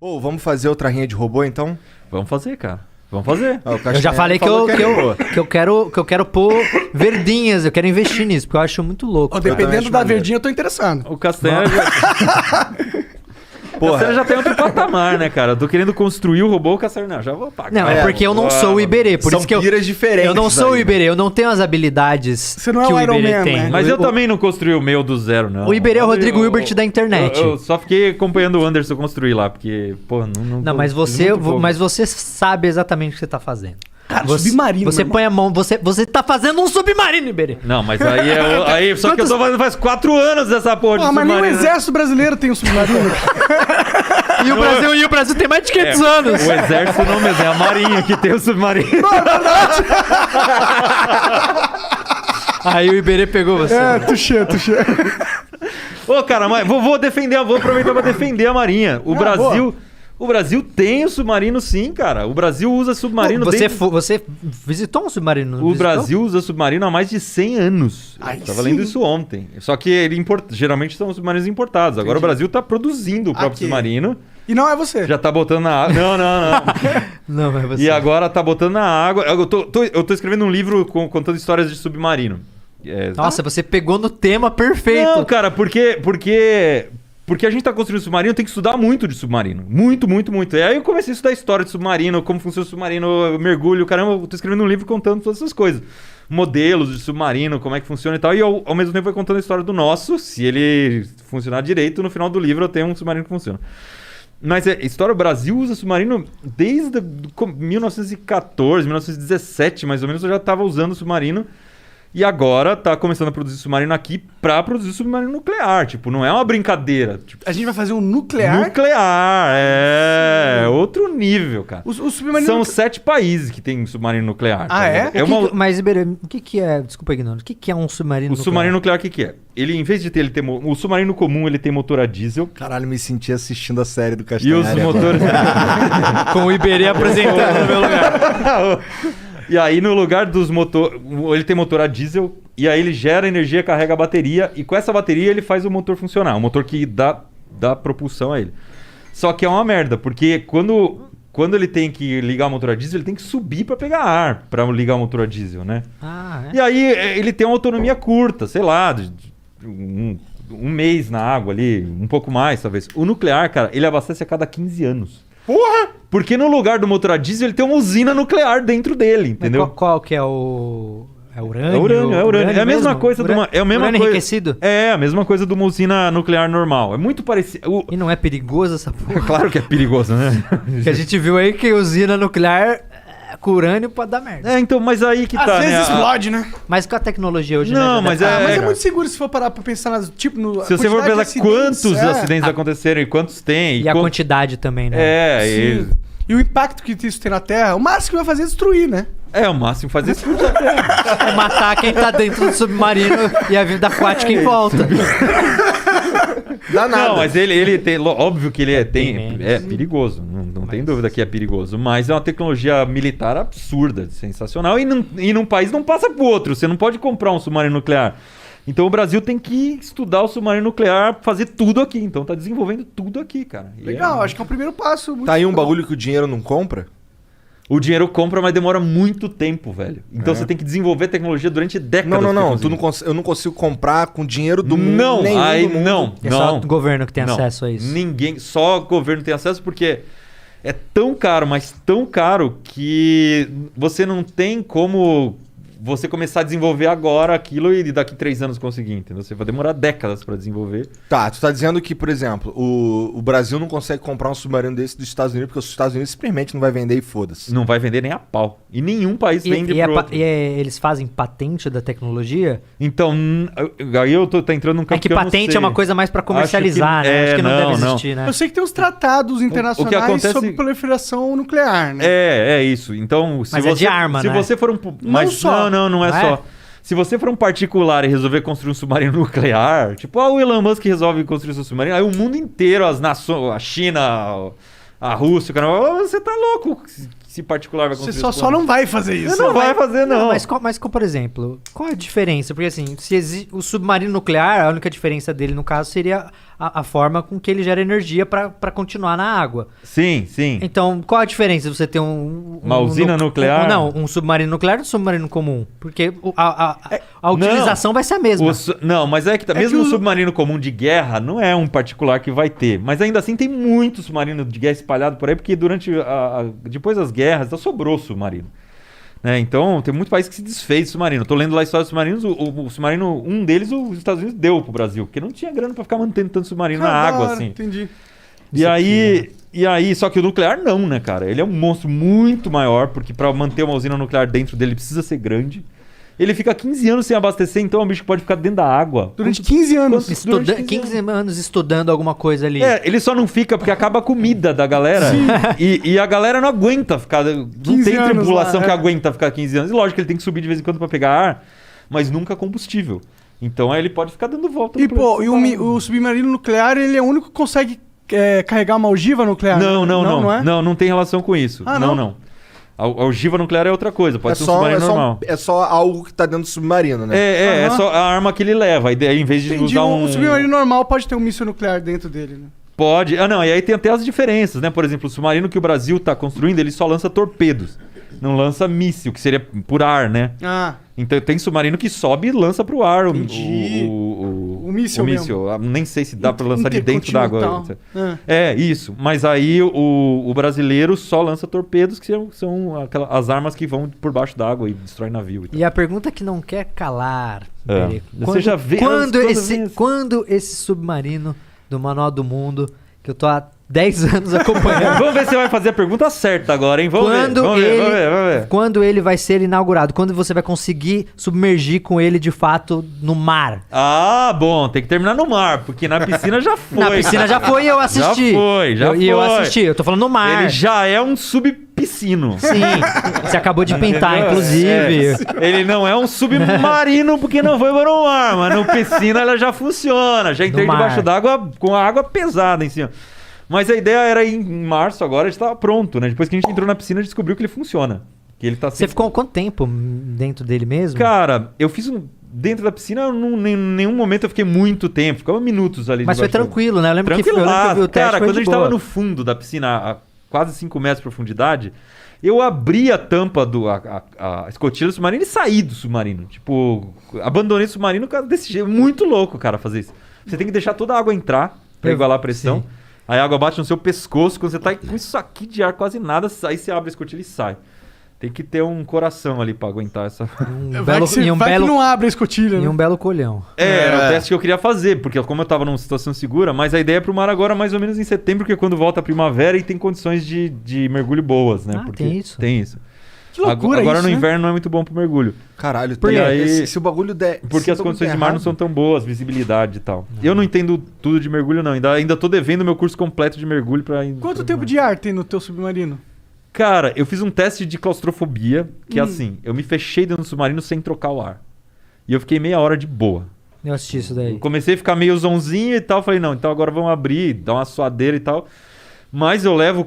Ô, vamos fazer outra rinha de robô, então? Vamos fazer, cara. Vamos fazer. Eu já falei que eu quero pôr verdinhas, eu quero investir nisso, porque eu acho muito louco. Dependendo da verdinha, eu tô interessado. O Castanha O Castanha já tem outro patamar, né, cara? Eu tô querendo construir o robô, o Castanha não, já vou pagar. Não, é porque eu não sou o Iberê, por São isso que eu... piras diferentes. Eu não sou o aí. Iberê, eu não tenho as habilidades Você não é que o o Iron Iberê Man, tem. né? Mas eu também não construí o meu do zero, não. O Iberê é o Rodrigo Eu- Hilbert da internet. Eu só fiquei acompanhando o Anderson construir lá, porque, pô, Não, mas você sabe exatamente o que você tá fazendo. Cara, Você, submarino, Você meu põe a mão, você tá fazendo um submarino, Iberê. Não, mas aí aí só que eu tô fazendo faz 4 anos essa porra de Mas nem o submarino. exército brasileiro tem um submarino. E o Brasil tem mais de 500 anos. O exército não mesmo, é a marinha que tem o submarino. Aí o Iberê pegou você. Tuxê. Ô, cara, mas vou aproveitar pra defender a marinha. O Brasil tem o submarino sim, cara. O Brasil usa submarino Você visitou um submarino? O Brasil usa submarino há mais de 100 anos. Ai, Eu tava lendo isso ontem. Só que geralmente são submarinos importados. Agora o Brasil tá produzindo o próprio Aqui. submarino. E não é você. Já tá botando na água. Não. Não, mas você... E agora tá botando na água. Eu tô escrevendo um livro contando histórias de submarino. Nossa, você pegou no tema perfeito. Não, cara, porque a gente tá construindo submarino, tem que estudar muito de submarino. Muito. E aí eu comecei a estudar história de submarino, como funciona o submarino, mergulho. Caramba, eu tô escrevendo um livro contando todas essas coisas. Modelos de submarino, como é que funciona e tal. E ao mesmo tempo vai contando a história do nosso. Se ele funcionar direito, no final do livro eu tenho um submarino que funciona. Mas história, o Brasil usa submarino desde 1914, 1917, mais ou menos, eu já tava usando submarino. E agora tá começando a produzir submarino aqui pra produzir submarino nuclear. Tipo, não é uma brincadeira. Tipo, A gente vai fazer um nuclear. nuclear, outro nível, cara. O submarino São 7 países que tem submarino nuclear. Ah, é? Mas, Iberê, o que é... Desculpa, ignorante. O que é um submarino O submarino nuclear, o que é? Ele, em vez de ter, o submarino comum, ele tem motor a diesel. Caralho, me senti assistindo a série do E Castanhari. os motores... Com o Iberê apresentando no meu lugar. E aí, no lugar dos motores... Ele tem motor a diesel. E aí, ele gera energia, carrega a bateria. E com essa bateria, ele faz o motor funcionar. O motor que dá propulsão a ele. Só que é uma merda. Porque quando ele tem que ligar o motor a diesel, ele tem que subir pra pegar ar. Pra ligar o motor a diesel, né? Ah, é? E aí, ele tem uma autonomia curta. Sei lá, um mês na água ali. Um pouco mais, talvez. O nuclear, cara, ele abastece a cada 15 anos. Porra! Porque no lugar do motor a diesel, ele tem uma usina nuclear dentro dele, entendeu? Mas qual que é o... É urânio? É urânio. É a mesma coisa de uma... É a mesma urânio coisa... enriquecido? É, a mesma coisa de uma usina nuclear normal. É muito parecido... E não é perigoso essa porra? Claro que é perigoso, né? Que a gente viu aí que usina nuclear com urânio pode dar merda. Então, mas aí que Às tá, vezes né? explode, né? Mas com a tecnologia hoje... Não, né, mas já deve- Mas é cara. muito seguro se for parar pra pensar nas, tipo, no. Se você for quantidade pensar de quantos é. acidentes aconteceram e quantos tem... E a quantidade também, né? Sim. E o impacto que isso tem na Terra, o máximo que vai fazer é destruir, né? É o máximo fazer isso. É matar quem tá dentro do submarino e a vida aquática em volta. Dá nada. Não, mas ele tem... Óbvio que ele é menos. perigoso. Não tem dúvida que é perigoso. Mas é uma tecnologia militar absurda, sensacional. E num país não passa pro outro. Você não pode comprar um submarino nuclear. Então o Brasil tem que estudar o submarino nuclear, fazer tudo aqui. Então tá desenvolvendo tudo aqui, cara. E Legal, acho que é o primeiro passo. Muito Tá aí um legal. bagulho que o dinheiro não compra? O dinheiro compra, mas demora muito tempo, velho. Então você tem que desenvolver tecnologia durante décadas. Não. pra conseguir. Eu não consigo comprar com dinheiro do mundo. Não, nenhum aí do mundo. não. É só o governo que tem Não. acesso a isso. Ninguém, só o governo tem acesso porque é tão caro, mas tão caro que você não tem como você começar a desenvolver agora aquilo e daqui 3 anos conseguir, entendeu? Você vai demorar décadas pra desenvolver. Tá, tu tá dizendo que, por exemplo, o Brasil não consegue comprar um submarino desse dos Estados Unidos porque os Estados Unidos simplesmente não vai vender e foda-se. Não vai vender nem a pau. E nenhum país vende pro outro. Eles fazem patente da tecnologia? Então, aí eu tô entrando num campo É que eu não patente sei. é uma coisa mais pra comercializar, Acho que- né? Acho que não deve não. existir, né? Eu sei que tem uns tratados internacionais acontece- sobre proliferação nuclear, né? É isso. Então, se Mas você, é de arma, se né? você for um... Mas só. Não é Não é? só. Se você for um particular e resolver construir um submarino nuclear, tipo, o Elon Musk resolve construir seu submarino, aí o mundo inteiro, as nações, a China, a Rússia, o cara, você tá louco se particular vai Você construir só não vai fazer isso. Você não vai fazer, não. Mas, por exemplo, qual a diferença? Porque assim, o submarino nuclear, a única diferença dele, no caso, seria a forma com que ele gera energia pra continuar na água. Sim, sim. Então, qual a diferença de você ter Uma usina nuclear? Não, um submarino nuclear e um submarino comum. Porque a utilização vai ser a mesma. Não, mas é que mesmo um submarino comum de guerra não é um particular que vai ter. Mas ainda assim tem muito submarino de guerra espalhado por aí, porque depois das guerras sobrou submarino. Né? Então, tem muito país que se desfez do submarino. Tô lendo lá a história dos submarinos. O submarino, um deles, os Estados Unidos deu pro Brasil, porque não tinha grana pra ficar mantendo tanto submarino na água, assim. Entendi. E aí, só que o nuclear não, né, cara? Ele é um monstro muito maior, porque pra manter uma usina nuclear dentro dele precisa ser grande. Ele fica 15 anos sem abastecer, então é um bicho que pode ficar dentro da água. Durante 15 anos. 15 anos estudando alguma coisa ali. Ele só não fica porque acaba a comida da galera. E a galera não aguenta ficar. Não tem tripulação que aguenta ficar 15 anos. E lógico que ele tem que subir de vez em quando pra pegar ar, mas nunca combustível. Então aí ele pode ficar dando volta. E o submarino nuclear, ele é o único que consegue carregar uma ogiva nuclear? Não tem relação com isso. Não. A ogiva nuclear é outra coisa, pode ser um submarino normal. É só algo que tá dentro do submarino, né? É só a arma que ele leva. Em vez de usar um submarino normal pode ter um míssil nuclear dentro dele, né? Pode. E aí tem até as diferenças, né? Por exemplo, o submarino que o Brasil tá construindo, ele só lança torpedos. Não lança míssil, que seria por ar, né? Então tem submarino que sobe e lança pro ar o míssil. Nem sei se dá pra lançar de dentro d'água. Isso. Mas aí o brasileiro só lança torpedos, que são as armas que vão por baixo d'água e destroem navio. E a pergunta que não quer calar, você já vê quando esse submarino do Manual do Mundo, que eu tô há 10 anos acompanhando. Vamos ver se você vai fazer a pergunta certa agora, hein? Vamos ver. Quando ele vai ser inaugurado? Quando você vai conseguir submergir com ele de fato no mar? Bom, tem que terminar no mar, porque na piscina já foi. Na piscina já foi e eu assisti. Já foi. Eu assisti, eu tô falando no mar. Ele já é um subpiscino. Sim, você acabou de pintar, inclusive. Ele não é um submarino porque não foi para o mar, mas no piscina ela já funciona. Já entrei debaixo d'água com a água pesada em cima. Mas a ideia era ir em março agora, a gente tava pronto, né? Depois que a gente entrou na piscina, a gente descobriu que ele funciona. Que ele tá Você ficou quanto tempo dentro dele mesmo? Cara, eu fiz dentro da piscina, em nenhum momento eu fiquei muito tempo. Ficava minutos ali. Mas foi tranquilo, né? Eu lembro que eu vi o teste. Cara, quando a gente tava no fundo da piscina, a quase 5 metros de profundidade, eu abri a tampa a escotilha do submarino e saí do submarino. Tipo, abandonei o submarino desse jeito. Muito louco, cara, fazer isso. Você tem que deixar toda a água entrar pra igualar a pressão. Sim. Aí a água bate no seu pescoço, quando você tá com isso aqui de ar quase nada, aí você abre a escotilha e sai. Tem que ter um coração ali pra aguentar essa... que não abre a escotilha, E né? um belo colhão. Era o teste que eu queria fazer, porque como eu tava numa situação segura, mas a ideia é pro mar agora mais ou menos em setembro, que é quando volta a primavera e tem condições de mergulho boas, né? Porque tem isso. Tem isso. Que loucura agora isso, no né? inverno não é muito bom pro mergulho. Caralho, se o bagulho der... Porque as condições de mar não são tão boas, visibilidade e tal. Eu não entendo tudo de mergulho, não. Ainda tô devendo meu curso completo de mergulho pra... Quanto tempo de ar tem no teu submarino? Cara, eu fiz um teste de claustrofobia, que é assim, eu me fechei dentro do submarino sem trocar o ar. E eu fiquei meia hora de boa. Eu assisti isso daí. Eu comecei a ficar meio zonzinho e tal, falei, não, então agora vamos abrir, dar uma suadeira e tal. Mas eu levo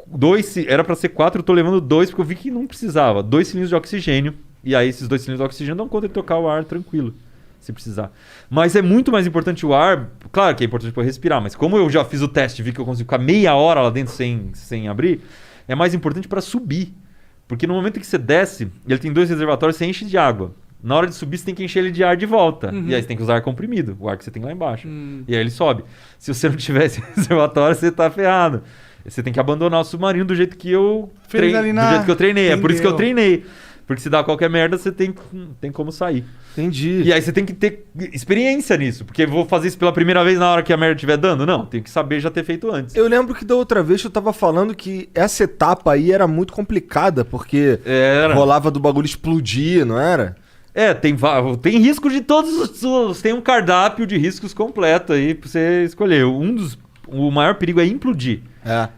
2, era pra ser 4, eu tô levando 2, porque eu vi que não precisava. 2 cilindros de oxigênio, e aí esses 2 cilindros de oxigênio dão conta de trocar o ar tranquilo, se precisar. Mas é muito mais importante o ar, claro que é importante pra eu respirar, mas como eu já fiz o teste e vi que eu consigo ficar meia hora lá dentro sem abrir, é mais importante para subir. Porque no momento que você desce, ele tem 2 reservatórios, você enche de água. Na hora de subir, você tem que encher ele de ar de volta. E aí você tem que usar ar comprimido, o ar que você tem lá embaixo. E aí ele sobe. Se você não tiver esse reservatório, você tá ferrado. Você tem que abandonar o submarino do jeito que eu treinei. É por isso que eu treinei. Porque se dá qualquer merda, você tem como sair. Entendi. E aí você tem que ter experiência nisso. Porque eu vou fazer isso pela primeira vez na hora que a merda estiver dando? Não, tem que saber já ter feito antes. Eu lembro que da outra vez eu tava falando que essa etapa aí era muito complicada, porque rolava do bagulho explodir, não era? Tem risco de todos os... Tem um cardápio de riscos completo aí pra você escolher. O maior perigo é implodir.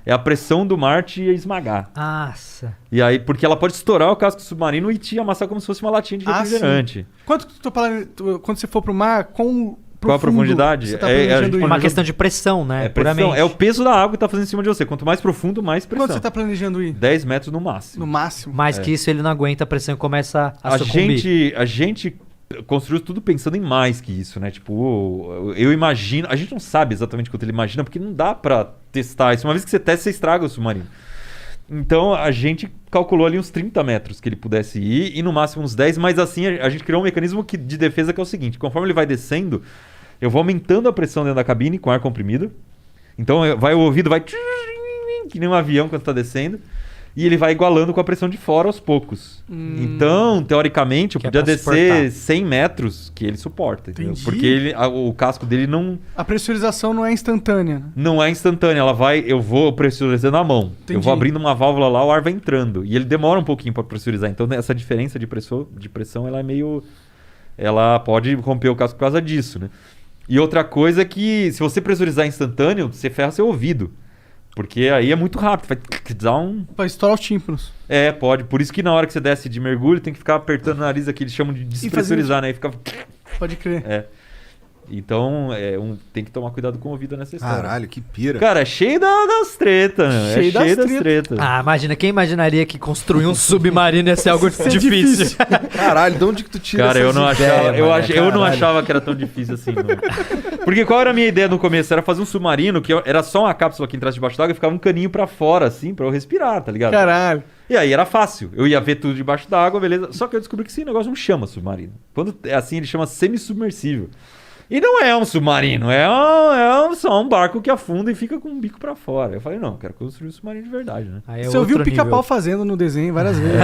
É a pressão do mar te esmagar. Nossa. E aí, porque ela pode estourar o casco do submarino e te amassar como se fosse uma latinha de refrigerante. Quando você for pro mar, qual a profundidade? Você tá planejando ir? É uma questão de pressão, né? É pressão. É o peso da água que tá fazendo em cima de você. Quanto mais profundo, mais pressão. Quanto você tá planejando ir? 10 metros no máximo. No máximo? Mais que isso, ele não aguenta a pressão e começa a sucumbir. A gente construiu tudo pensando em mais que isso, né? Tipo, eu imagino... A gente não sabe exatamente quanto ele imagina, porque não dá pra testar isso. Uma vez que você testa, você estraga o submarino. Então, a gente calculou ali uns 30 metros que ele pudesse ir, e no máximo uns 10, mas assim, a gente criou um mecanismo de defesa que é o seguinte: conforme ele vai descendo, eu vou aumentando a pressão dentro da cabine com ar comprimido. Então, o ouvido vai... que nem um avião quando tá descendo. E ele vai igualando com a pressão de fora aos poucos. Então, teoricamente, eu podia descer 100 metros que ele suporta. Entendeu? Porque o casco dele não... A pressurização não é instantânea. Não é instantânea. Eu vou pressurizando a mão. Entendi. Eu vou abrindo uma válvula lá, o ar vai entrando. E ele demora um pouquinho para pressurizar. Então, essa diferença de pressão, ela é meio... Ela pode romper o casco por causa disso, né? E outra coisa é que, se você pressurizar instantâneo, você ferra seu ouvido. Porque aí é muito rápido, vai dar um... Vai estourar os tímpanos. É, pode. Por isso que na hora que você desce de mergulho, tem que ficar apertando o nariz aqui, eles chamam de despressurizar, né? E fica... Pode crer. É. Então, tem que tomar cuidado com o ouvido nessa história. Caralho, que pira. Cara, é cheio das tretas, né? Cheio das tretas. Ah, imagina, quem imaginaria que construir um submarino ia ser algo difícil? Caralho, de onde que tu tira Cara, eu essas não ideias, eu não achava que era tão difícil assim, não. Porque qual era a minha ideia no começo? Era fazer um submarino que era só uma cápsula que entrasse debaixo d'água e ficava um caninho pra fora, assim, pra eu respirar, tá ligado? Caralho. E aí era fácil. Eu ia ver tudo debaixo d'água, beleza. Só que eu descobri que esse negócio não chama submarino. Quando é assim, ele chama semi-submersível. E não é um submarino, só um barco que afunda e fica com o bico pra fora. Eu falei, não, quero construir um submarino de verdade, né? Aí Você ouviu o Pica-Pau fazendo no desenho várias vezes.